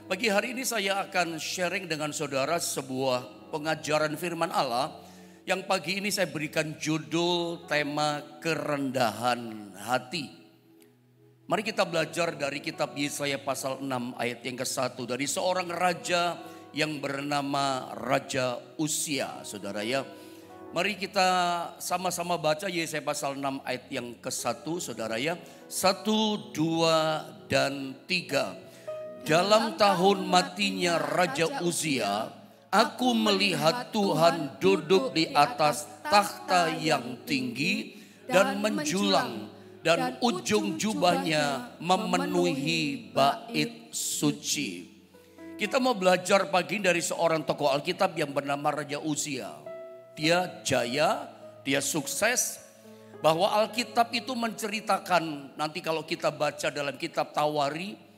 Pagi hari ini saya akan sharing dengan saudara sebuah pengajaran firman Allah yang pagi ini saya berikan judul tema kerendahan hati. Mari kita belajar dari kitab Yesaya pasal 6 ayat yang ke-1 dari seorang raja yang bernama Raja Uzia, saudara ya. Mari kita sama-sama baca Yesaya pasal 6 ayat yang ke-1, saudara ya. 1, 2, dan 3. Dalam tahun matinya Raja Uzia, aku melihat Tuhan duduk di atas takhta yang tinggi dan menjulang, dan ujung jubahnya memenuhi bait suci. Kita mau belajar pagi dari seorang tokoh Alkitab yang bernama Raja Uzia. Dia jaya, dia sukses. Bahwa Alkitab itu menceritakan, nanti kalau kita baca dalam kitab Tawari,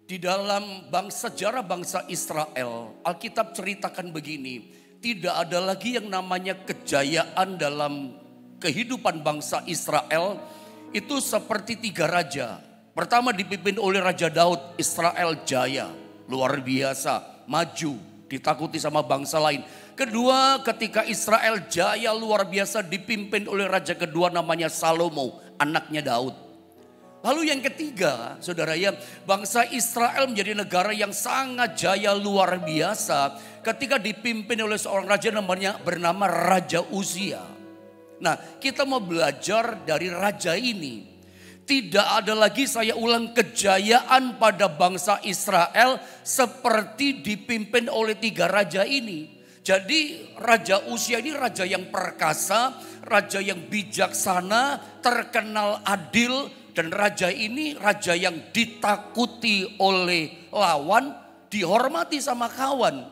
di dalam sejarah bangsa Israel, Alkitab ceritakan begini, tidak ada lagi yang namanya kejayaan dalam kehidupan bangsa Israel, itu seperti 3 raja. Pertama dipimpin oleh Raja Daud, Israel jaya, luar biasa, maju, ditakuti sama bangsa lain. Kedua, ketika Israel jaya luar biasa dipimpin oleh raja kedua namanya Salomo, anaknya Daud. Lalu yang ketiga, saudara ya, bangsa Israel menjadi negara yang sangat jaya luar biasa ketika dipimpin oleh seorang raja bernama Raja Uzia. Nah, kita mau belajar dari raja ini. Tidak ada lagi, saya ulang, kejayaan pada bangsa Israel seperti dipimpin oleh 3 raja ini. Jadi Raja Uzia ini raja yang perkasa, raja yang bijaksana, terkenal adil. Dan raja ini raja yang ditakuti oleh lawan, dihormati sama kawan.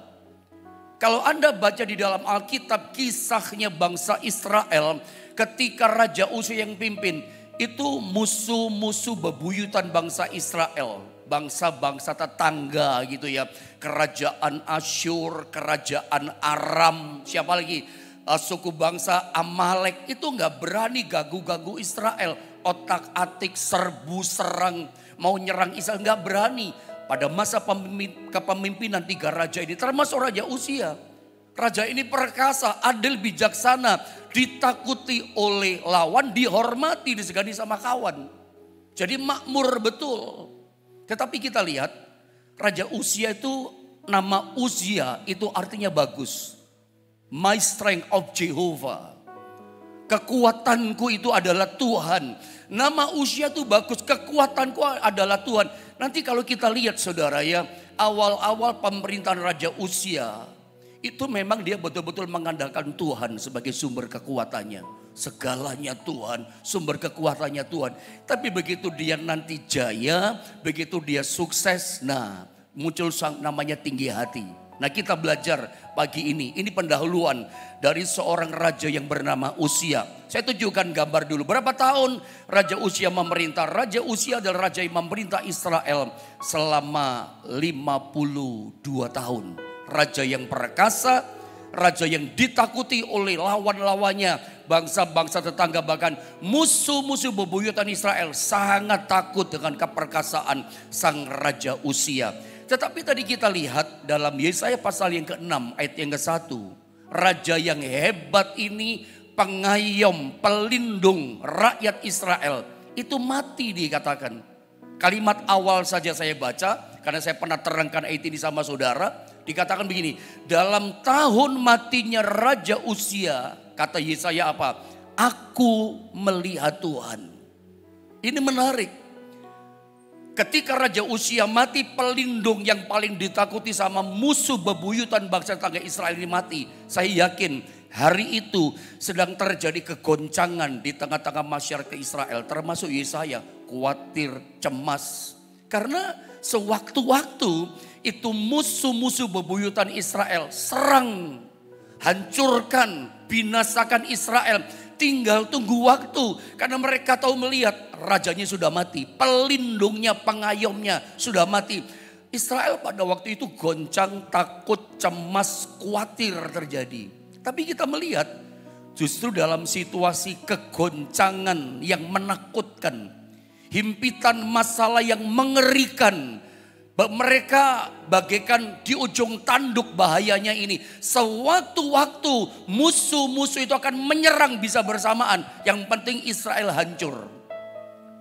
Kalau Anda baca di dalam Alkitab kisahnya bangsa Israel ketika Raja Uzia yang pimpin, itu musuh-musuh bebuyutan bangsa Israel. Bangsa-bangsa tetangga gitu ya. Kerajaan Asyur, kerajaan Aram, siapa lagi? Suku bangsa Amalek itu gak berani ganggu-ganggu Israel. Otak-atik, serbu, serang, mau nyerang Israel gak berani. Pada masa kepemimpinan 3 raja ini, termasuk Raja Uzia. Raja ini perkasa, adil, bijaksana, ditakuti oleh lawan, dihormati, disegani sama kawan. Jadi makmur betul. Tetapi kita lihat Raja Uzia itu, nama Uzia itu artinya bagus. My strength of Jehovah. Kekuatanku itu adalah Tuhan. Nama Uzia itu bagus, kekuatanku adalah Tuhan. Nanti kalau kita lihat saudara ya, awal-awal pemerintahan Raja Uzia, itu memang dia betul-betul mengandalkan Tuhan sebagai sumber kekuatannya. Segalanya Tuhan, sumber kekuatannya Tuhan. Tapi begitu dia nanti jaya, begitu dia sukses, nah muncul namanya tinggi hati. Nah kita belajar pagi ini pendahuluan dari seorang raja yang bernama Uzia. Saya tunjukkan gambar dulu. Berapa tahun Raja Uzia memerintah? Raja Uzia adalah raja yang memerintah Israel selama 52 tahun. Raja yang perkasa, raja yang ditakuti oleh lawan-lawannya. Bangsa-bangsa tetangga bahkan musuh-musuh bebuyutan Israel sangat takut dengan keperkasaan sang Raja Uzia. Tetapi tadi kita lihat dalam Yesaya pasal yang ke-6 ayat yang ke-1. Raja yang hebat ini, pengayom, pelindung rakyat Israel. Itu mati dikatakan. Kalimat awal saja saya baca, karena saya pernah terangkan ayat ini sama saudara. Dikatakan begini, dalam tahun matinya Raja Uzia, kata Yesaya apa? Aku melihat Tuhan. Ini menarik. Ketika Raja Uzia mati, pelindung yang paling ditakuti sama musuh bebuyutan bangsa tetangga Israel ini mati. Saya yakin hari itu sedang terjadi kegoncangan di tengah-tengah masyarakat Israel. Termasuk Yesaya, khawatir, cemas. Karena sewaktu-waktu itu musuh-musuh bebuyutan Israel serang, hancurkan, binasakan Israel. Tinggal tunggu waktu karena mereka tahu melihat rajanya sudah mati, pelindungnya, pengayomnya sudah mati. Israel pada waktu itu goncang, takut, cemas, khawatir terjadi. Tapi kita melihat justru dalam situasi kegoncangan yang menakutkan, himpitan masalah yang mengerikan, Mereka bagaikan di ujung tanduk bahayanya ini. Sewaktu-waktu musuh-musuh itu akan menyerang bisa bersamaan. Yang penting Israel hancur.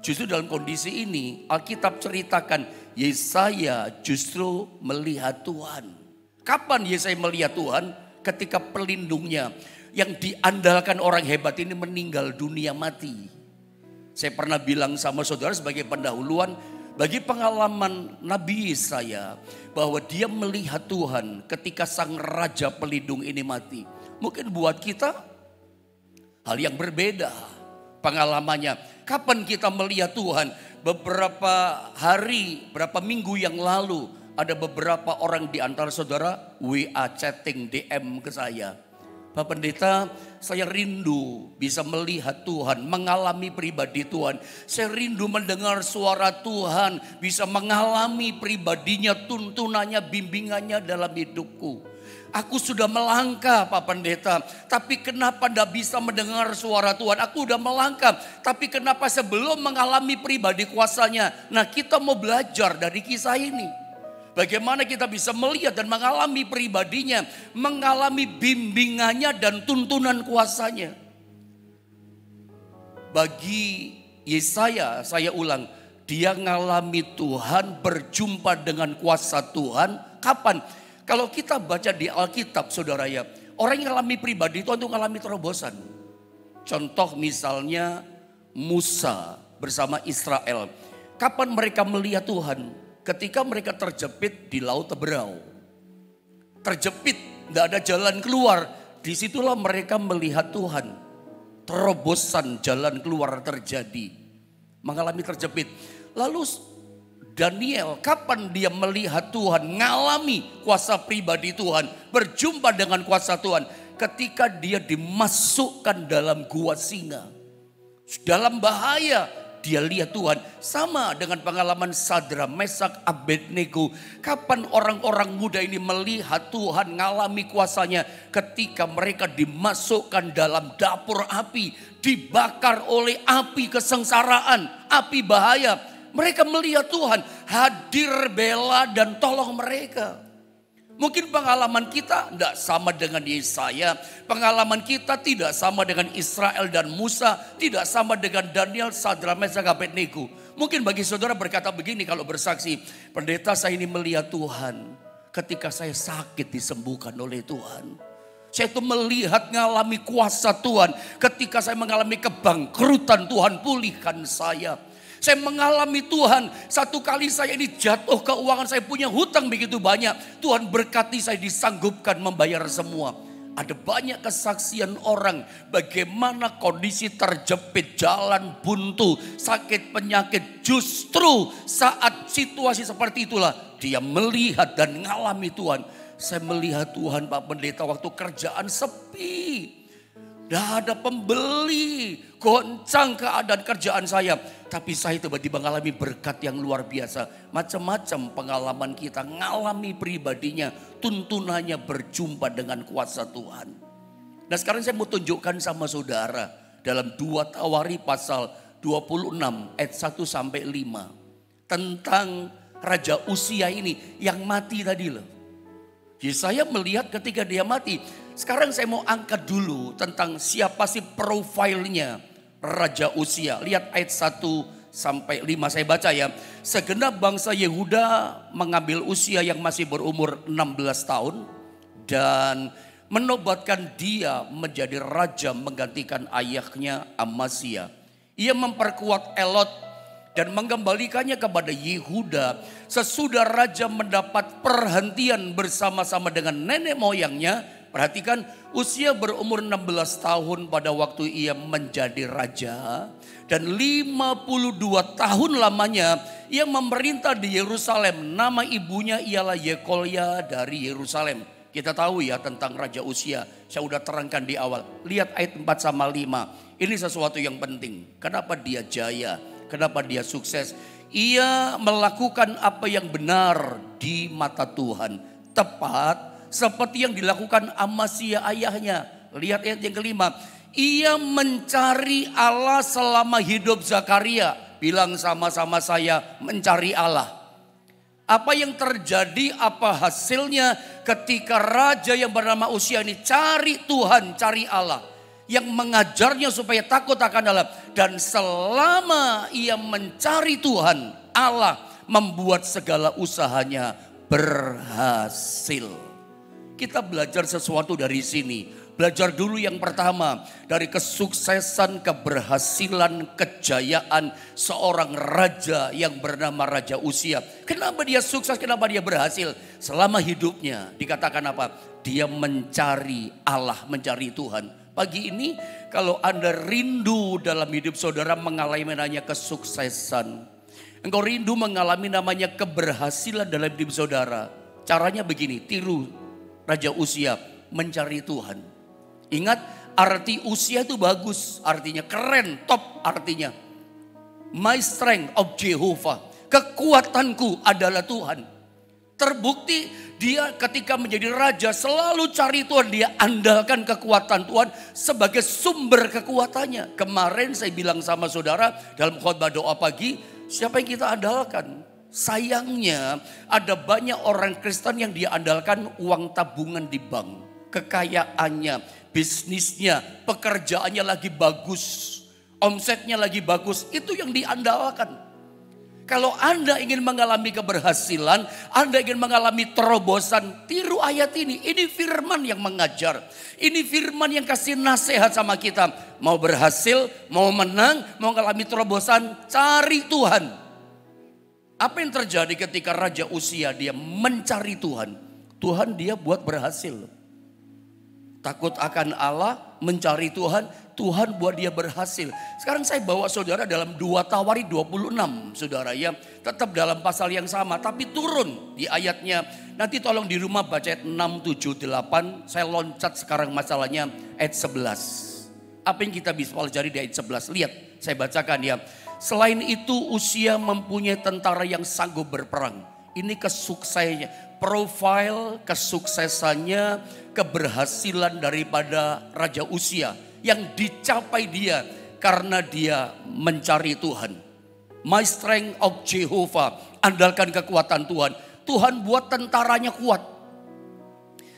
Justru dalam kondisi ini Alkitab ceritakan Yesaya justru melihat Tuhan. Kapan Yesaya melihat Tuhan? Ketika pelindungnya yang diandalkan orang hebat ini meninggal dunia mati. Saya pernah bilang sama saudara sebagai pendahuluan, bagi pengalaman Nabi Yesaya bahwa dia melihat Tuhan ketika sang raja pelindung ini mati. Mungkin buat kita hal yang berbeda pengalamannya. Kapan kita melihat Tuhan? Beberapa hari, beberapa minggu yang lalu ada beberapa orang di antara saudara WA chatting DM ke saya. Pak Pendeta, saya rindu bisa melihat Tuhan, mengalami pribadi Tuhan. Saya rindu mendengar suara Tuhan, bisa mengalami pribadinya, tuntunannya, bimbingannya dalam hidupku. Aku sudah melangkah Pak Pendeta, tapi kenapa tidak bisa mendengar suara Tuhan? Aku sudah melangkah, tapi kenapa sebelum mengalami pribadi kuasanya? Nah, kita mau belajar dari kisah ini. Bagaimana kita bisa melihat dan mengalami pribadinya, mengalami bimbingannya dan tuntunan kuasanya. Bagi Yesaya, saya ulang, dia ngalami Tuhan, berjumpa dengan kuasa Tuhan. Kapan? Kalau kita baca di Alkitab saudara ya, orang yang ngalami pribadi Tuhan itu ngalami terobosan. Contoh misalnya Musa bersama Israel. Kapan mereka melihat Tuhan? Ketika mereka terjepit di Laut Teberau. Terjepit, tidak ada jalan keluar. Disitulah mereka melihat Tuhan. Terobosan jalan keluar terjadi. Mengalami terjepit. Lalu Daniel, kapan dia melihat Tuhan? Ngalami kuasa pribadi Tuhan. Berjumpa dengan kuasa Tuhan. Ketika dia dimasukkan dalam gua singa. Dalam bahaya. Dia lihat Tuhan, sama dengan pengalaman Sadra, Mesak, Abednego. Kapan orang-orang muda ini melihat Tuhan, ngalami kuasanya ketika mereka dimasukkan dalam dapur api, dibakar oleh api kesengsaraan, api bahaya. Mereka melihat Tuhan hadir, bela dan tolong mereka. Mungkin pengalaman kita tidak sama dengan Yesaya. Pengalaman kita tidak sama dengan Israel dan Musa. Tidak sama dengan Daniel, Sadra, Mesak, Abednego. Mungkin bagi saudara berkata begini kalau bersaksi. Pendeta, saya ini melihat Tuhan. Ketika saya sakit disembuhkan oleh Tuhan. Saya itu melihat mengalami kuasa Tuhan. Ketika saya mengalami kebangkrutan Tuhan pulihkan saya. Saya mengalami Tuhan, satu kali saya ini jatuh keuangan, saya punya hutang begitu banyak. Tuhan berkati saya disanggupkan membayar semua. Ada banyak kesaksian orang bagaimana kondisi terjepit, jalan buntu, sakit penyakit. Justru saat situasi seperti itulah dia melihat dan mengalami Tuhan. Saya melihat Tuhan Pak Pendeta waktu kerjaan sepi. Tidak ada pembeli, goncang keadaan kerjaan saya. Tapi saya tiba-tiba mengalami berkat yang luar biasa. Macam-macam pengalaman kita, ngalami pribadinya, tuntunannya berjumpa dengan kuasa Tuhan. Nah sekarang saya mau tunjukkan sama saudara dalam 2 Tawari pasal 26 ayat 1 sampai 5. Tentang Raja Uzia ini yang mati tadi loh. Yesaya melihat ketika dia mati. Sekarang saya mau angkat dulu tentang siapa sih profilnya Raja Uzia. Lihat ayat 1 sampai 5 saya baca ya. Segenap bangsa Yehuda mengambil Uzia yang masih berumur 16 tahun. Dan menobatkan dia menjadi raja menggantikan ayahnya Amasya. Ia memperkuat Elot dan mengembalikannya kepada Yehuda. Sesudah raja mendapat perhentian bersama-sama dengan nenek moyangnya. Perhatikan, Uzia berumur 16 tahun pada waktu ia menjadi raja. Dan 52 tahun lamanya ia memerintah di Yerusalem. Nama ibunya ialah Yekolya dari Yerusalem. Kita tahu ya tentang Raja Uzia. Saya sudah terangkan di awal. Lihat ayat 4 sama 5. Ini sesuatu yang penting. Kenapa dia jaya? Kenapa dia sukses? Ia melakukan apa yang benar di mata Tuhan. Tepat seperti yang dilakukan Amasya ayahnya. Lihat ayat yang kelima. Ia mencari Allah selama hidup Zakaria. Bilang sama-sama saya mencari Allah. Apa yang terjadi, apa hasilnya ketika raja yang bernama Uzia ini cari Tuhan, cari Allah. Yang mengajarnya supaya takut akan Allah. Dan selama ia mencari Tuhan, Allah membuat segala usahanya berhasil. Kita belajar sesuatu dari sini. Belajar dulu yang pertama dari kesuksesan, keberhasilan, kejayaan seorang raja yang bernama Raja Uzia. Kenapa dia sukses, kenapa dia berhasil? Selama hidupnya dikatakan apa? Dia mencari Allah, mencari Tuhan. Pagi ini kalau Anda rindu dalam hidup saudara mengalami namanya kesuksesan. Engkau rindu mengalami namanya keberhasilan dalam hidup saudara. Caranya begini, tiru Raja Uzia, mencari Tuhan. Ingat, arti Uzia itu bagus, artinya keren, top artinya. My strength of Jehovah, kekuatanku adalah Tuhan. Terbukti dia ketika menjadi raja selalu cari Tuhan, dia andalkan kekuatan Tuhan sebagai sumber kekuatannya. Kemarin saya bilang sama saudara dalam khotbah doa pagi, siapa yang kita andalkan? Sayangnya ada banyak orang Kristen yang dia andalkan uang tabungan di bank, kekayaannya, bisnisnya, pekerjaannya lagi bagus, omsetnya lagi bagus, itu yang diandalkan. Kalau Anda ingin mengalami keberhasilan, Anda ingin mengalami terobosan, tiru ayat ini. Ini firman yang mengajar, ini firman yang kasih nasihat sama kita. Mau berhasil, mau menang, mau mengalami terobosan, cari Tuhan. Apa yang terjadi ketika Raja Uzia dia mencari Tuhan? Tuhan dia buat berhasil. Takut akan Allah, mencari Tuhan, Tuhan buat dia berhasil. Sekarang saya bawa saudara dalam 2 Tawarik 26 saudara ya. Tetap dalam pasal yang sama tapi turun di ayatnya. Nanti tolong di rumah baca ayat 6, 7, 8. Saya loncat sekarang masalahnya ayat 11. Apa yang kita bisa pelajari di ayat 11? Lihat saya bacakan ya. Selain itu Uzia mempunyai tentara yang sanggup berperang. Ini kesuksesannya, profil kesuksesannya, keberhasilan daripada Raja Uzia yang dicapai dia karena dia mencari Tuhan. My strength of Jehovah, andalkan kekuatan Tuhan. Tuhan buat tentaranya kuat.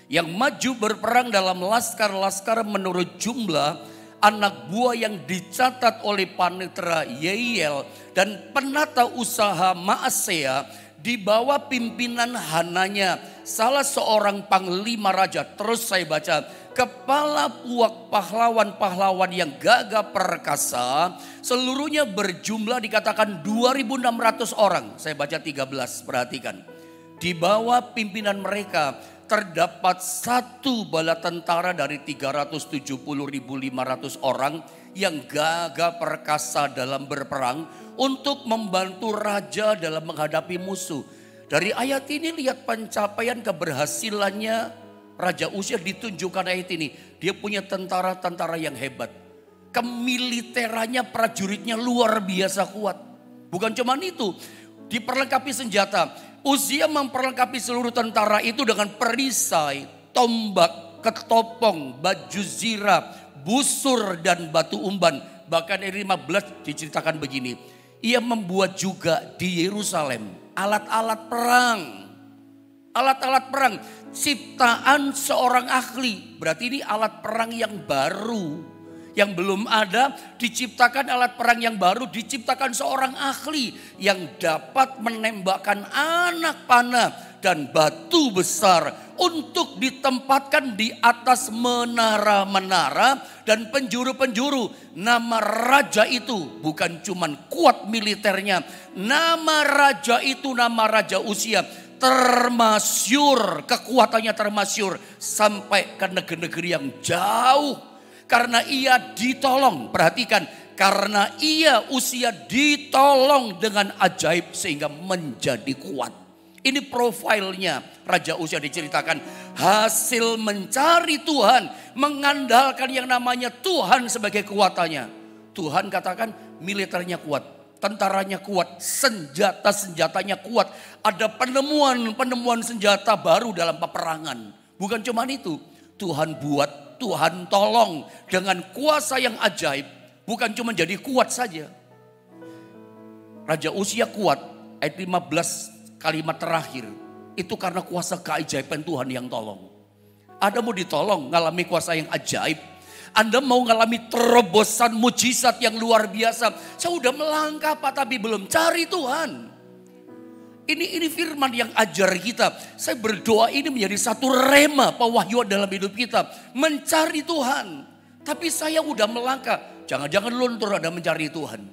Yang maju berperang dalam laskar-laskar menurut jumlah anak buah yang dicatat oleh Panitra Yeiel dan penata usaha Maasea di bawah pimpinan Hananya, salah seorang panglima raja. Terus saya baca, kepala puak pahlawan-pahlawan yang gagah perkasa, seluruhnya berjumlah dikatakan 2.600 orang. Saya baca 13, perhatikan. Di bawah pimpinan mereka terdapat satu bala tentara dari 370.500 orang yang gagah perkasa dalam berperang untuk membantu raja dalam menghadapi musuh. Dari ayat ini lihat pencapaian keberhasilannya Raja Uzia ditunjukkan ayat ini. Dia punya tentara-tentara yang hebat. Kemiliterannya, prajuritnya luar biasa kuat. Bukan cuma itu, diperlengkapi senjata. Uzia memperlengkapi seluruh tentara itu dengan perisai, tombak, ketopong, baju zirah, busur dan batu umban. Bahkan ayat 15 diceritakan begini. Ia membuat juga di Yerusalem alat-alat perang. Alat-alat perang ciptaan seorang ahli. Berarti ini alat perang yang baru. Yang belum ada, diciptakan alat perang yang baru, diciptakan seorang ahli yang dapat menembakkan anak panah dan batu besar untuk ditempatkan di atas menara-menara dan penjuru-penjuru. Nama raja itu bukan cuman kuat militernya, nama raja itu nama Raja Uzia termasyur, kekuatannya termasyur sampai ke negeri-negeri yang jauh. Karena ia ditolong, perhatikan, karena ia Uzia ditolong dengan ajaib sehingga menjadi kuat. Ini profilnya Raja Uzia diceritakan. Hasil mencari Tuhan, mengandalkan yang namanya Tuhan sebagai kekuatannya. Tuhan katakan militernya kuat, tentaranya kuat, senjata-senjatanya kuat. Ada penemuan senjata baru dalam peperangan. Bukan cuma itu, Tuhan buat, Tuhan tolong dengan kuasa yang ajaib. Bukan cuma jadi kuat saja. Raja Uzia kuat. Ayat 15 kalimat terakhir, itu karena kuasa keajaiban Tuhan yang tolong. Anda mau ditolong ngalami kuasa yang ajaib. Anda mau ngalami terobosan mujizat yang luar biasa. Saya udah melangkah Pak tapi belum, cari Tuhan. Ini firman yang ajar kita. Saya berdoa ini menjadi satu rema pewahyuan dalam hidup kita. Mencari Tuhan. Tapi saya udah melangkah. Jangan-jangan luntur Anda mencari Tuhan.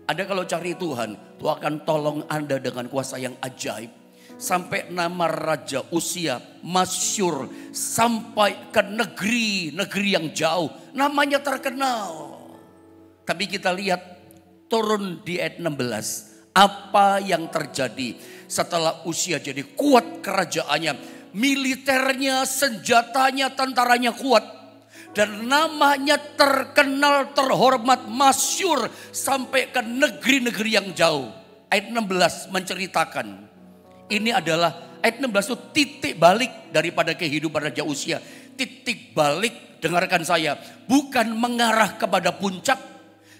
Anda kalau cari Tuhan, Tuhan akan tolong Anda dengan kuasa yang ajaib. Sampai nama Raja Uzia masyhur. Sampai ke negeri yang jauh. Namanya terkenal. Tapi kita lihat turun di ayat 16. Apa yang terjadi setelah Uzia jadi kuat kerajaannya. Militernya, senjatanya, tentaranya kuat. Dan namanya terkenal, terhormat, masyhur. Sampai ke negeri-negeri yang jauh. Ayat 16 menceritakan. Ini adalah ayat 16 itu titik balik daripada kehidupan Raja Uzia. Titik balik, dengarkan saya. Bukan mengarah kepada puncak.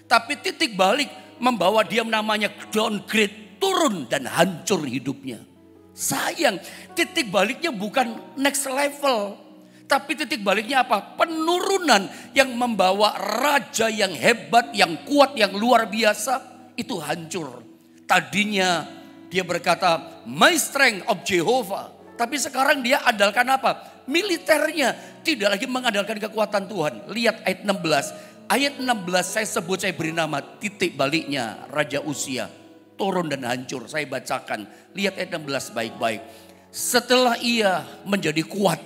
Tapi titik balik membawa dia namanya downgrade, turun dan hancur hidupnya. Sayang, titik baliknya bukan next level. Tapi titik baliknya apa? Penurunan yang membawa raja yang hebat, yang kuat, yang luar biasa. Itu hancur. Tadinya dia berkata, my strength of Jehovah. Tapi sekarang dia andalkan apa? Militernya. Tidak lagi mengandalkan kekuatan Tuhan. Lihat ayat 16. Ayat 16 saya beri nama titik baliknya Raja Uzia. Turun dan hancur. Saya bacakan. Lihat ayat 16 baik-baik. Setelah ia menjadi kuat.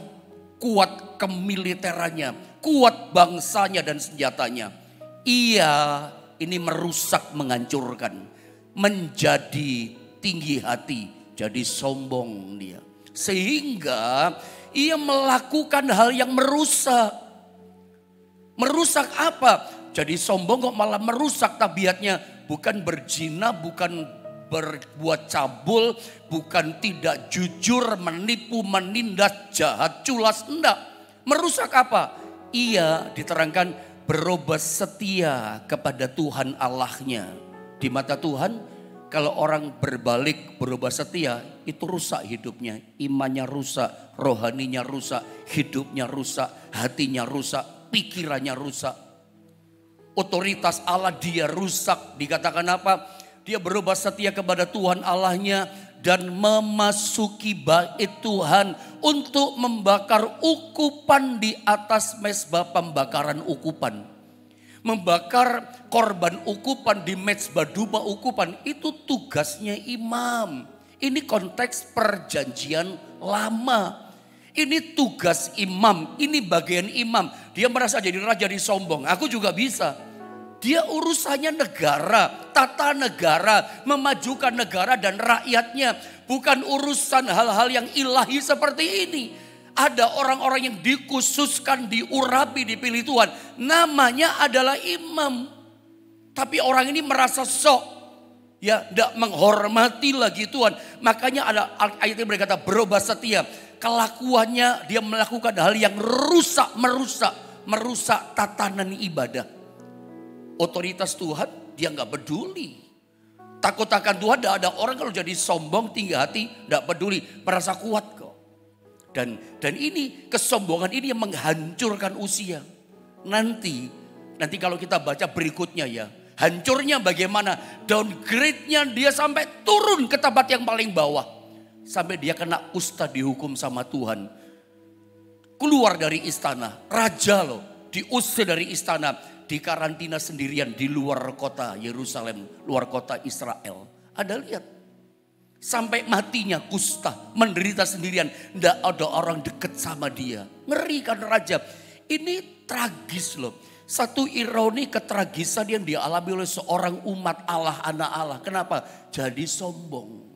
Kuat kemiliterannya. Kuat bangsanya dan senjatanya. Ia ini merusak, menghancurkan. Menjadi tinggi hati. Jadi sombong dia. Sehingga ia melakukan hal yang merusak. Merusak apa? Jadi sombong kok malah merusak tabiatnya. Bukan berzina, bukan berbuat cabul, bukan tidak jujur, menipu, menindas, jahat, culas. Enggak. Merusak apa? Ia diterangkan berubah setia kepada Tuhan Allahnya. Di mata Tuhan, kalau orang berbalik berubah setia, itu rusak hidupnya. Imannya rusak, rohaninya rusak, hidupnya rusak, hatinya rusak. Pikirannya rusak. Otoritas Allah dia rusak. Dikatakan apa? Dia berubah setia kepada Tuhan Allahnya. Dan memasuki bait Tuhan. Untuk membakar ukupan di atas mezbah pembakaran ukupan. Membakar korban ukupan di mezbah dupa ukupan. Itu tugasnya imam. Ini konteks perjanjian lama. Ini tugas imam, ini bagian imam. Dia merasa jadi raja, jadi sombong. Aku juga bisa. Dia urusannya negara, tata negara, memajukan negara dan rakyatnya. Bukan urusan hal-hal yang ilahi seperti ini. Ada orang-orang yang dikhususkan, diurapi, dipilih Tuhan. Namanya adalah imam. Tapi orang ini merasa sok. Ya, tidak menghormati lagi Tuhan. Makanya ada ayat yang berkata berubah setia. Kelakuannya dia melakukan hal yang merusak tatanan ibadah. Otoritas Tuhan dia nggak peduli. Takut akan Tuhan, tidak ada orang kalau jadi sombong, tinggi hati, tidak peduli, merasa kuat kok. Dan ini kesombongan ini yang menghancurkan Uzia. Nanti kalau kita baca berikutnya ya, hancurnya bagaimana? Downgrade-nya dia sampai turun ke tempat yang paling bawah. Sampai dia kena ustad, dihukum sama Tuhan. Keluar dari istana. Raja loh. Diusir dari istana. Dikarantina sendirian di luar kota Yerusalem. Luar kota Israel. Ada lihat. Sampai matinya kusta. Menderita sendirian. Tidak ada orang dekat sama dia. Ngeri kan raja. Ini tragis loh. Satu ironi ketragisan yang dialami oleh seorang umat Allah, anak Allah. Kenapa? Jadi sombong.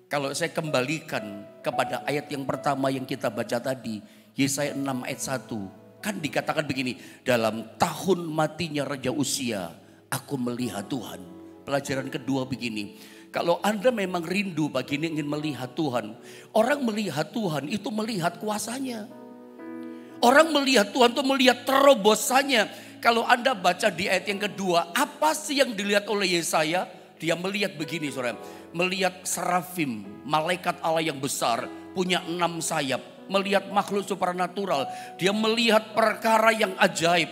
Kalau saya kembalikan kepada ayat yang pertama yang kita baca tadi. Yesaya 6 ayat 1. Kan dikatakan begini. Dalam tahun matinya Raja Uzia, aku melihat Tuhan. Pelajaran kedua begini. Kalau Anda memang rindu bagi ini ingin melihat Tuhan. Orang melihat Tuhan itu melihat kuasanya. Orang melihat Tuhan itu melihat terobosannya. Kalau Anda baca di ayat yang kedua. Apa sih yang dilihat oleh Yesaya? Dia melihat begini saudara. melihat serafim, malaikat Allah yang besar, punya 6 sayap. Melihat makhluk supranatural, dia melihat perkara yang ajaib.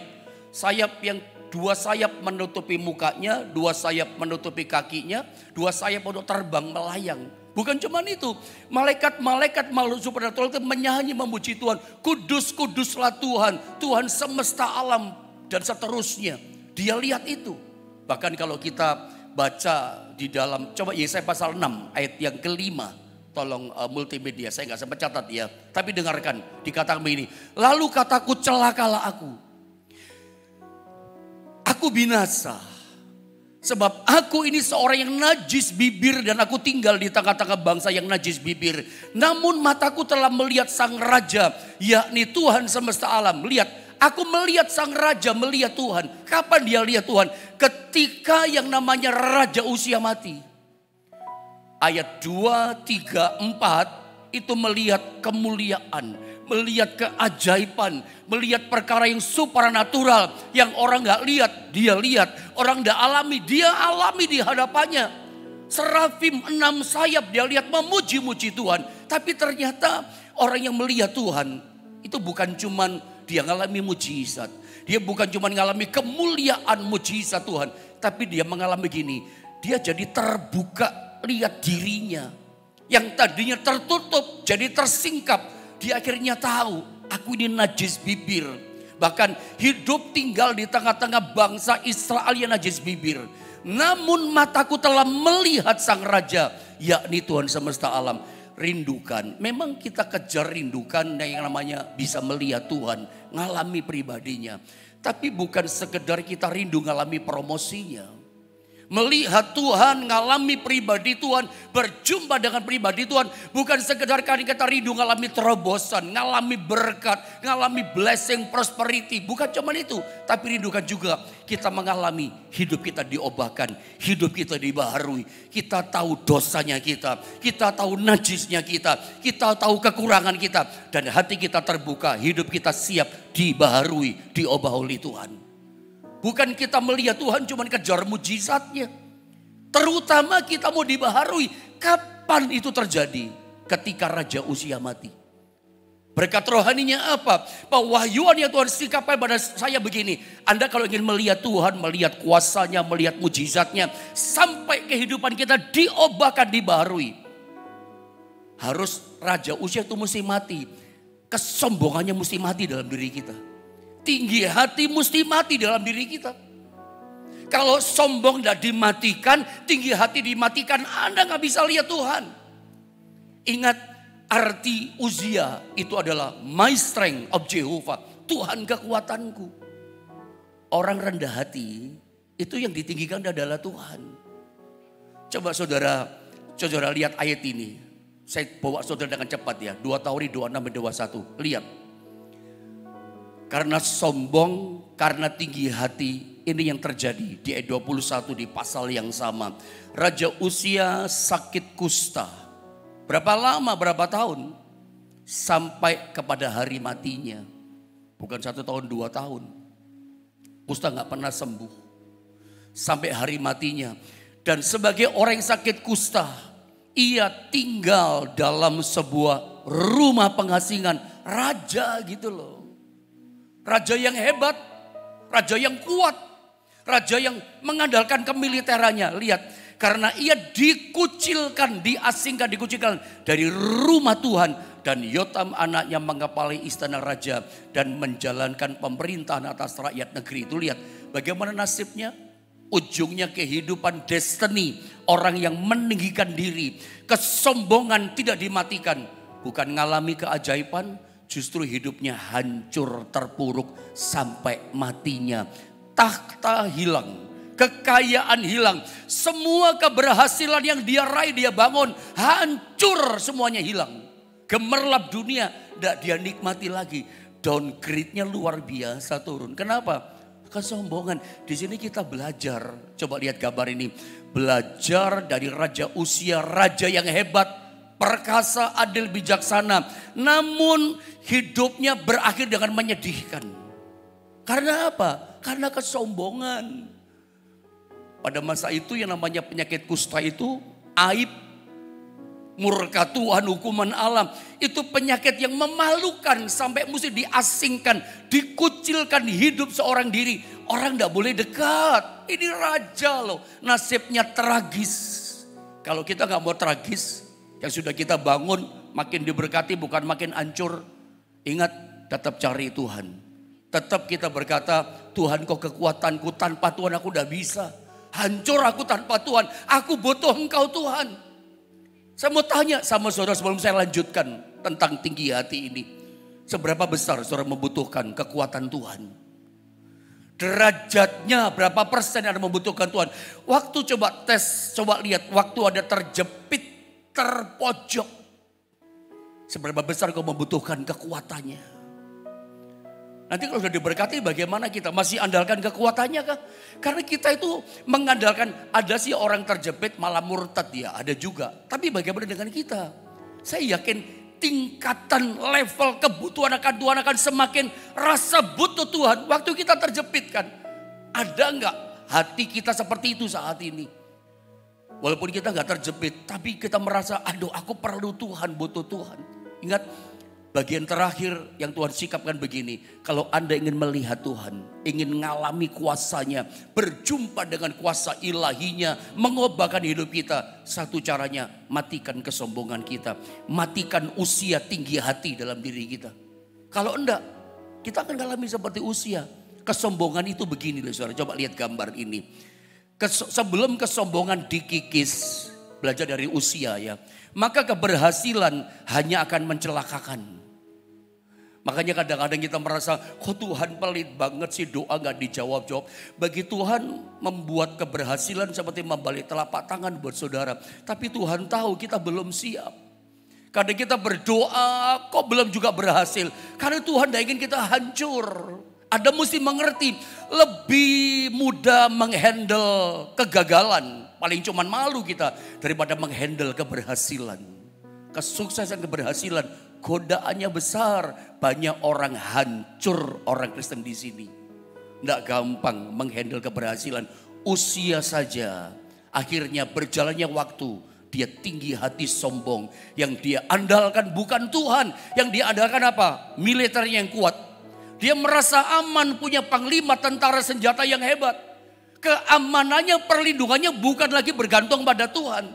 Sayap yang 2 sayap menutupi mukanya, 2 sayap menutupi kakinya, 2 sayap untuk terbang melayang. Bukan cuma itu, malaikat-malaikat makhluk supranatural itu menyanyi memuji Tuhan. Kudus, kuduslah Tuhan, Tuhan semesta alam dan seterusnya. Dia lihat itu. Bahkan kalau kita baca di dalam, coba Yesaya pasal 6 ayat yang kelima. Tolong multimedia, saya nggak sempat catat ya. Tapi dengarkan, dikatakan begini. Lalu kataku, celakalah aku. Aku binasa. Sebab aku ini seorang yang najis bibir dan aku tinggal di tengah-tengah bangsa yang najis bibir. Namun mataku telah melihat sang raja, yakni Tuhan semesta alam. Lihat, aku melihat sang raja, melihat Tuhan. Kapan dia lihat Tuhan? Ketika yang namanya Raja Uzia mati. Ayat 2, 3, 4 itu melihat kemuliaan, melihat keajaiban, melihat perkara yang supranatural yang orang gak lihat, dia lihat. Orang gak alami, dia alami di hadapannya. Serafim 6 sayap dia lihat memuji-muji Tuhan. Tapi ternyata orang yang melihat Tuhan itu bukan cuman dia ngalami mujizat. Dia bukan cuman ngalami kemuliaan mujizat Tuhan. Tapi dia mengalami gini, dia jadi terbuka. Lihat dirinya yang tadinya tertutup jadi tersingkap. Dia akhirnya tahu, aku ini najis bibir. Bahkan hidup tinggal di tengah-tengah bangsa Israel yang najis bibir. Namun mataku telah melihat sang raja, yakni Tuhan semesta alam. Rindukan, memang kita kejar rindukan yang namanya bisa melihat Tuhan, ngalami pribadinya. Tapi bukan sekedar kita rindu ngalami promosinya. Melihat Tuhan, ngalami pribadi Tuhan, berjumpa dengan pribadi Tuhan. Bukan sekedar karena kita rindu ngalami terobosan, ngalami berkat, ngalami blessing, prosperity. Bukan cuma itu, tapi rindukan juga kita mengalami hidup kita diubahkan, hidup kita dibaharui. Kita tahu dosanya kita tahu najisnya kita tahu kekurangan kita. Dan hati kita terbuka, hidup kita siap dibaharui, diubah oleh Tuhan. Bukan kita melihat Tuhan cuma kejar mujizatnya. Terutama kita mau dibaharui. Kapan itu terjadi? Ketika Raja Uzia mati. Berkat rohaninya apa? Pewahyuan yang Tuhan singkapkan pada saya begini. Anda kalau ingin melihat Tuhan, melihat kuasanya, melihat mujizatnya. Sampai kehidupan kita diubahkan, dibaharui. Harus Raja Uzia itu mesti mati. Kesombongannya mesti mati dalam diri kita. Tinggi hati mesti mati dalam diri kita. Kalau sombong tidak dimatikan, tinggi hati dimatikan, Anda gak bisa lihat Tuhan. Ingat arti Uzia itu adalah my strength of Jehovah. Tuhan kekuatanku. Orang rendah hati itu yang ditinggikan adalah Tuhan. Coba saudara lihat ayat ini. Saya bawa saudara dengan cepat ya. 2 Tauri 26-21. Lihat. Karena sombong, karena tinggi hati, ini yang terjadi di ayat 21 di pasal yang sama. Raja Uzia sakit kusta. Berapa lama, berapa tahun? Sampai kepada hari matinya. Bukan 1 tahun, 2 tahun. Kusta gak pernah sembuh. Sampai hari matinya. Dan sebagai orang yang sakit kusta, ia tinggal dalam sebuah rumah pengasingan. Raja gitu loh. Raja yang hebat, raja yang kuat, raja yang mengandalkan kemiliterannya. Lihat, karena ia dikucilkan, diasingkan, dikucilkan dari rumah Tuhan. Dan Yotam anaknya mengepalai istana raja dan menjalankan pemerintahan atas rakyat negeri. Itu lihat bagaimana nasibnya. Ujungnya kehidupan destiny. Orang yang meninggikan diri. Kesombongan tidak dimatikan. Bukan ngalami keajaiban. Justru hidupnya hancur terpuruk sampai matinya. Takhta hilang. Kekayaan hilang. Semua keberhasilan yang dia raih, dia bangun. Hancur semuanya hilang. Gemerlap dunia. Tidak dia nikmati lagi. Downgrade-nya luar biasa turun. Kenapa? Kesombongan. Di sini kita belajar. Coba lihat gambar ini. Belajar dari Raja Uzia. Raja yang hebat. Perkasa, adil, bijaksana. Namun hidupnya berakhir dengan menyedihkan. Karena apa? Karena kesombongan. Pada masa itu yang namanya penyakit kusta itu aib, murka Tuhan, hukuman alam. Itu penyakit yang memalukan sampai mesti diasingkan, dikucilkan hidup seorang diri. Orang tidak boleh dekat. Ini raja loh, nasibnya tragis. Kalau kita nggak mau tragis, yang sudah kita bangun makin diberkati bukan makin hancur. Ingat, tetap cari Tuhan. Tetap kita berkata, Tuhan kau kekuatanku, tanpa Tuhan aku tidak bisa. Hancur aku tanpa Tuhan, aku butuh Engkau Tuhan. Saya mau tanya sama saudara sebelum saya lanjutkan tentang tinggi hati ini. Seberapa besar saudara membutuhkan kekuatan Tuhan? Derajatnya berapa persen yang membutuhkan Tuhan? Waktu coba tes, coba lihat. Waktu ada terjepit, terpojok. Seberapa besar kau membutuhkan kekuatannya? Nanti kalau sudah diberkati bagaimana kita? Masih andalkan kekuatannya kah? Karena kita itu mengandalkan, ada sih orang terjepit malah murtad ya, ada juga. Tapi bagaimana dengan kita? Saya yakin tingkatan level kebutuhan akan Tuhan akan semakin rasa butuh Tuhan. Waktu kita terjepit kan. Ada enggak hati kita seperti itu saat ini? Walaupun kita enggak terjepit, tapi kita merasa aduh aku perlu Tuhan, butuh Tuhan. Ingat bagian terakhir yang Tuhan sikapkan begini. Kalau Anda ingin melihat Tuhan, ingin mengalami kuasanya, berjumpa dengan kuasa ilahinya, mengubahkan hidup kita. Satu caranya, matikan kesombongan kita. Matikan usia tinggi hati dalam diri kita. Kalau enggak, kita akan mengalami seperti usia. Kesombongan itu begini loh saudara, coba lihat gambar ini. Sebelum kesombongan dikikis, belajar dari usia ya. Maka keberhasilan hanya akan mencelakakan. Makanya kadang-kadang kita merasa, kok Tuhan pelit banget sih, doa gak dijawab-jawab. Bagi Tuhan membuat keberhasilan seperti membalik telapak tangan buat saudara. Tapi Tuhan tahu kita belum siap. Kadang kita berdoa kok belum juga berhasil. Karena Tuhan gak ingin kita hancur. Anda mesti mengerti, lebih mudah menghandle kegagalan. Paling cuman malu kita daripada menghandle keberhasilan. Kesuksesan keberhasilan, godaannya besar. Banyak orang hancur, orang Kristen di sini. Nggak gampang menghandle keberhasilan. Usia saja, akhirnya berjalannya waktu. Dia tinggi hati sombong. Yang dia andalkan bukan Tuhan. Yang dia andalkan apa? Militernya yang kuat. Dia merasa aman, punya panglima tentara senjata yang hebat. Keamanannya, perlindungannya bukan lagi bergantung pada Tuhan.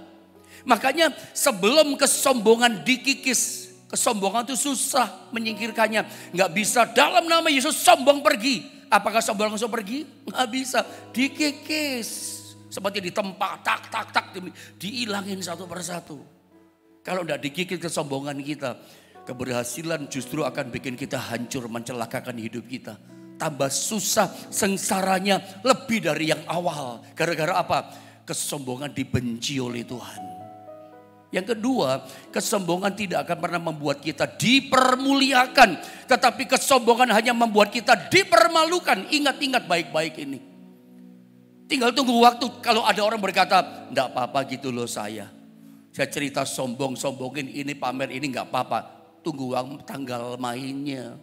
Makanya sebelum kesombongan dikikis, kesombongan itu susah menyingkirkannya. Nggak bisa dalam nama Yesus sombong pergi. Apakah sombong langsung pergi? Nggak bisa, dikikis. Seperti ditempa, tak, diilangin satu persatu. Kalau nggak dikikis kesombongan kita, keberhasilan justru akan bikin kita hancur, mencelakakan hidup kita. Tambah susah, sengsaranya lebih dari yang awal. Gara-gara apa? Kesombongan dibenci oleh Tuhan. Yang kedua, kesombongan tidak akan pernah membuat kita dipermuliakan. Tetapi kesombongan hanya membuat kita dipermalukan. Ingat-ingat baik-baik ini. Tinggal tunggu waktu kalau ada orang berkata, enggak apa-apa gitu loh saya. Saya cerita sombong-sombongin ini, pamer ini enggak apa-apa. Tunggu tanggal mainnya.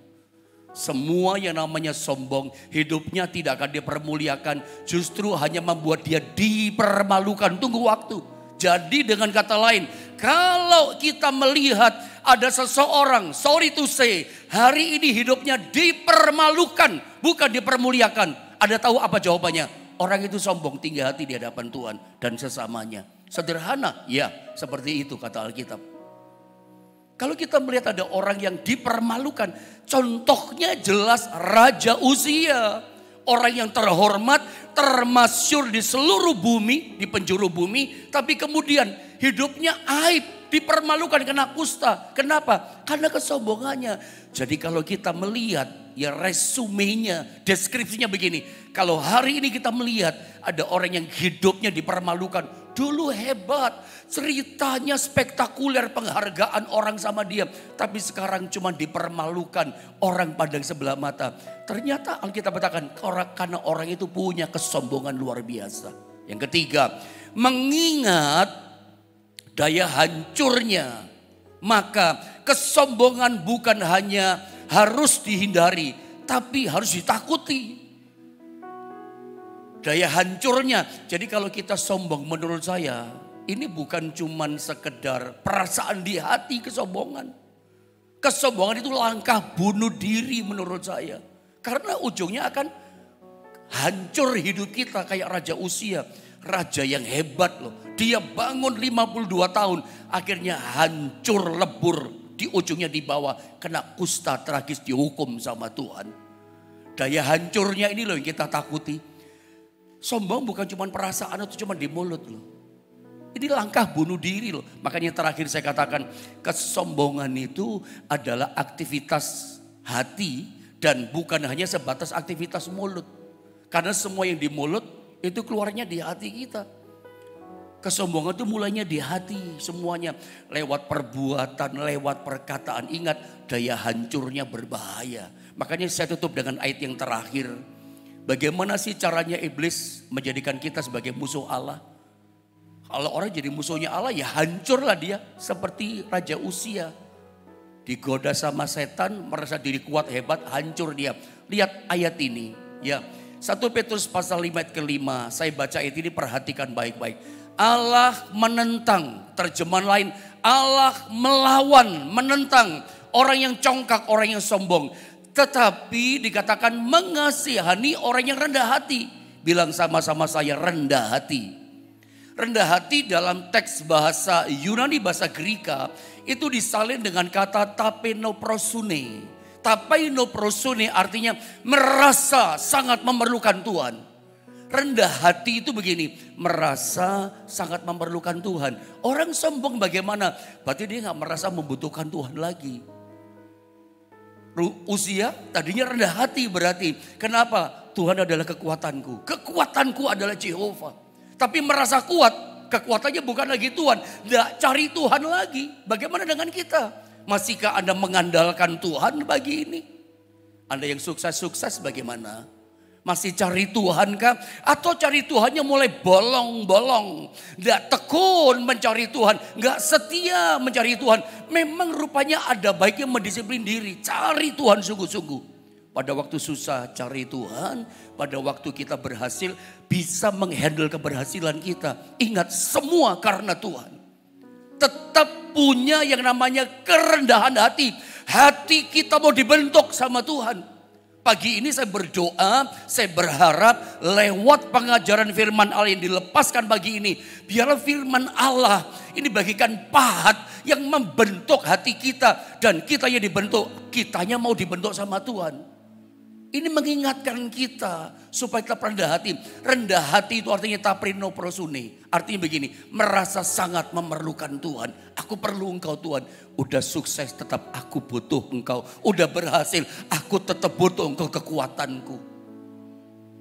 Semua yang namanya sombong, hidupnya tidak akan dipermuliakan. Justru hanya membuat dia dipermalukan. Tunggu waktu. Jadi dengan kata lain, kalau kita melihat ada seseorang, sorry to say, hari ini hidupnya dipermalukan, bukan dipermuliakan. Ada tahu apa jawabannya? Orang itu sombong, tinggi hati di hadapan Tuhan dan sesamanya. Sederhana, ya seperti itu kata Alkitab. Kalau kita melihat ada orang yang dipermalukan, contohnya jelas Raja Uzia. Orang yang terhormat, termasyhur di seluruh bumi, di penjuru bumi. Tapi kemudian hidupnya aib, dipermalukan, kena kusta. Kenapa? Karena kesombongannya. Jadi kalau kita melihat ya resumenya, deskripsinya begini. Kalau hari ini kita melihat ada orang yang hidupnya dipermalukan. Dulu hebat, ceritanya spektakuler, penghargaan orang sama dia. Tapi sekarang cuma dipermalukan, orang pandang sebelah mata. Ternyata Alkitab katakan karena orang itu punya kesombongan luar biasa. Yang ketiga, mengingat daya hancurnya. Maka kesombongan bukan hanya harus dihindari, tapi harus ditakuti. Daya hancurnya. Jadi kalau kita sombong menurut saya ini bukan cuman sekedar perasaan di hati kesombongan. Kesombongan itu langkah bunuh diri menurut saya. Karena ujungnya akan hancur hidup kita kayak Raja Uzia. Raja yang hebat loh. Dia bangun 52 tahun. Akhirnya hancur lebur. Di ujungnya dibawa kena kusta tragis dihukum sama Tuhan. Daya hancurnya ini loh yang kita takuti. Sombong bukan cuma perasaan atau cuma di mulut loh. Ini langkah bunuh diri loh. Makanya terakhir saya katakan kesombongan itu adalah aktivitas hati dan bukan hanya sebatas aktivitas mulut. Karena semua yang di mulut itu keluarnya di hati kita. Kesombongan itu mulainya di hati semuanya. Lewat perbuatan, lewat perkataan. Ingat daya hancurnya berbahaya. Makanya saya tutup dengan ayat yang terakhir. Bagaimana sih caranya iblis menjadikan kita sebagai musuh Allah? Kalau orang jadi musuhnya Allah ya hancurlah dia. Seperti Raja Uzia. Digoda sama setan, merasa diri kuat hebat, hancur dia. Lihat ayat ini. Ya, 1 Petrus pasal 5 ayat ke-5. Saya baca ayat ini perhatikan baik-baik. Allah menentang, terjemahan lain. Allah melawan, menentang orang yang congkak, orang yang sombong. Tetapi dikatakan mengasihani orang yang rendah hati. Bilang sama-sama saya rendah hati. Rendah hati dalam teks bahasa Yunani, bahasa Greka itu disalin dengan kata tapenoprosune. Tapenoprosune artinya merasa sangat memerlukan Tuhan. Rendah hati itu begini, merasa sangat memerlukan Tuhan. Orang sombong bagaimana? Berarti dia gak merasa membutuhkan Tuhan lagi. Uzia tadinya rendah hati berarti. Kenapa? Tuhan adalah kekuatanku. Kekuatanku adalah Jehovah. Tapi merasa kuat, kekuatannya bukan lagi Tuhan. Tidak cari Tuhan lagi. Bagaimana dengan kita? Masihkah Anda mengandalkan Tuhan bagi ini? Anda yang sukses-sukses bagaimana? Masih cari Tuhan kah? Atau cari Tuhannya mulai bolong-bolong. Tidak tekun mencari Tuhan. Nggak setia mencari Tuhan. Memang rupanya ada baiknya mendisiplin diri. Cari Tuhan sungguh-sungguh. Pada waktu susah cari Tuhan. Pada waktu kita berhasil bisa menghandle keberhasilan kita. Ingat semua karena Tuhan. Tetap punya yang namanya kerendahan hati. Hati kita mau dibentuk sama Tuhan. Pagi ini saya berdoa, saya berharap lewat pengajaran firman Allah yang dilepaskan pagi ini. Biarlah firman Allah ini bagikan pahat yang membentuk hati kita. Dan kita yang dibentuk, kitanya mau dibentuk sama Tuhan. Ini mengingatkan kita supaya kita rendah hati. Rendah hati itu artinya tapenoprosune. Artinya begini, merasa sangat memerlukan Tuhan. Aku perlu Engkau Tuhan. Udah sukses tetap aku butuh Engkau. Udah berhasil aku tetap butuh Engkau, kekuatanku.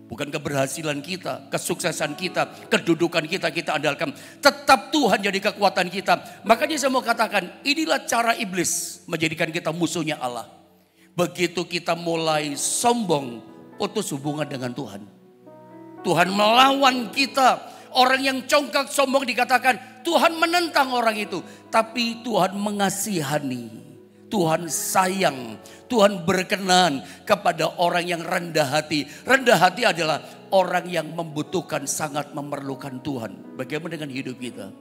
Bukan keberhasilan kita, kesuksesan kita, kedudukan kita andalkan. Tetap Tuhan jadi kekuatan kita. Makanya saya mau katakan, inilah cara iblis menjadikan kita musuhnya Allah. Begitu kita mulai sombong, putus hubungan dengan Tuhan. Tuhan melawan kita. Orang yang congkak sombong dikatakan Tuhan menentang orang itu. Tapi Tuhan mengasihani. Tuhan sayang. Tuhan berkenan kepada orang yang rendah hati. Rendah hati adalah orang yang membutuhkan, sangat memerlukan Tuhan. Bagaimana dengan hidup kita?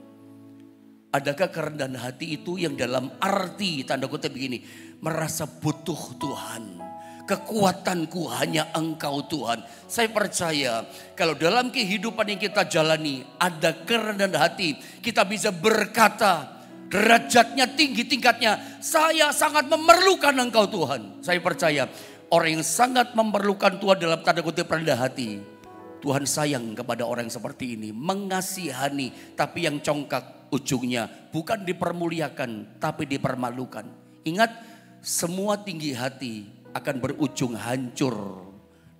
Adakah kerendahan hati itu yang dalam arti tanda kutip begini, merasa butuh Tuhan. Kekuatanku hanya Engkau Tuhan. Saya percaya kalau dalam kehidupan yang kita jalani ada kerendahan hati. Kita bisa berkata derajatnya tinggi tingkatnya. Saya sangat memerlukan Engkau Tuhan. Saya percaya orang yang sangat memerlukan Tuhan dalam tanda kutip rendah hati. Tuhan sayang kepada orang seperti ini. Mengasihani tapi yang congkak. Ujungnya bukan dipermuliakan tapi dipermalukan. Ingat, semua tinggi hati akan berujung hancur.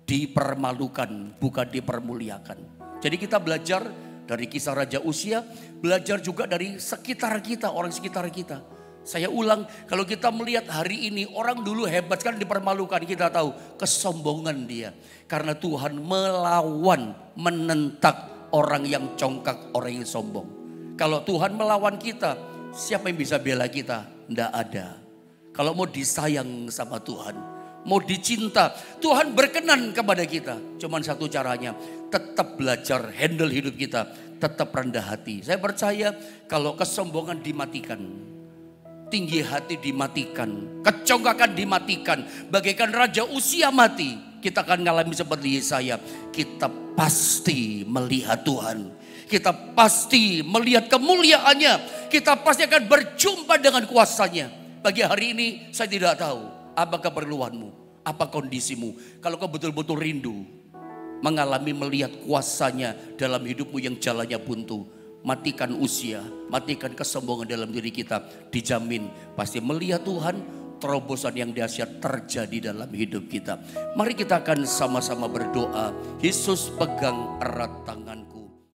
Dipermalukan bukan dipermuliakan. Jadi kita belajar dari kisah Raja Uzia. Belajar juga dari sekitar kita, orang sekitar kita. Saya ulang, kalau kita melihat hari ini orang dulu hebat kan dipermalukan. Kita tahu kesombongan dia. Karena Tuhan melawan, menentang orang yang congkak, orang yang sombong. Kalau Tuhan melawan kita, siapa yang bisa bela kita? Tidak ada. Kalau mau disayang sama Tuhan, mau dicinta, Tuhan berkenan kepada kita. Cuman satu caranya, tetap belajar handle hidup kita. tetap rendah hati. Saya percaya kalau kesombongan dimatikan, tinggi hati dimatikan, kecongkakan dimatikan, bagaikan raja Uzia mati, kita akan mengalami seperti Yesaya. Kita pasti melihat Tuhan, kita pasti melihat kemuliaannya, kita pasti akan berjumpa dengan kuasanya. Pagi hari ini saya tidak tahu apa keperluanmu, apa kondisimu. Kalau kau betul-betul rindu mengalami melihat kuasanya dalam hidupmu yang jalannya buntu, matikan Uzia, matikan kesombongan dalam diri kita. Dijamin pasti melihat Tuhan, terobosan yang dahsyat terjadi dalam hidup kita. Mari kita akan sama-sama berdoa. Yesus pegang erat tanganku.